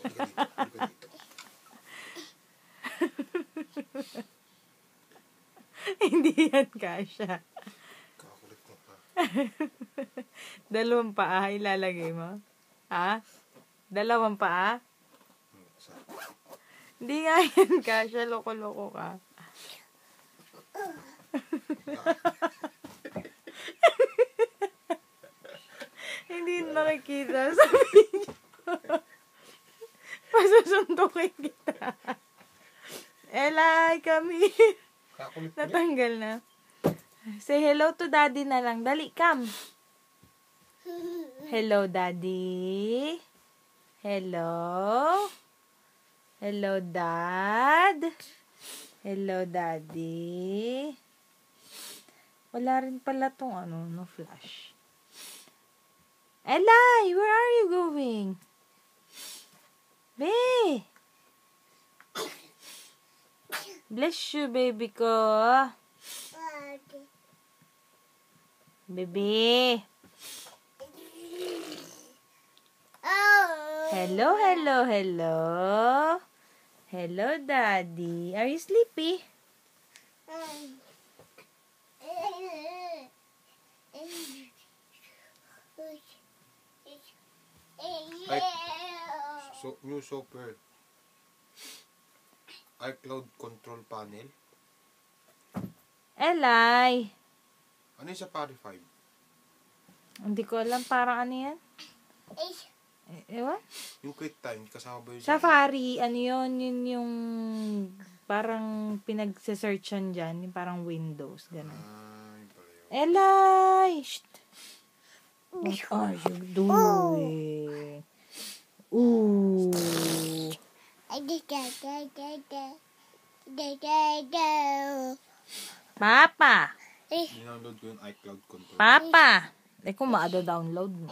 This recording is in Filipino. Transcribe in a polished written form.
Halika dito. Hindi yan kasha. Kakulit mo pa. Dalawang paa ilalagay mo? Ha? Dalawang paa? Hindi nga yan kasha. Loko-loko ka. Hindi nakikita sa video. Pasusuntukin kita. Elay, kami. Kakulit mo. Natanggal na. Say hello to daddy na lang. Dali, come. Hello, daddy. Hello. Hello, dad. Hello, daddy. Wala rin pala tong no flash. Elay, where are you going? Be. Bless you, baby ko. Baby. Hello, hello, hello. Hello, daddy. Are you sleepy? New software. iCloud control panel. Elay. Ano yung Safari 5? Hindi ko alam. Parang ano yan? Ewan? Yung QuickTime, kasama ba yun? Safari. Ano yun? Yun yung parang pinagsesearchan dyan. Yung parang Windows. Ganun. Yun pala yun. Elay! Shh! What are you doing? Ooh. Papa! Dinownload ko yung iCloud control. Papa! Eh kung maado-download mo.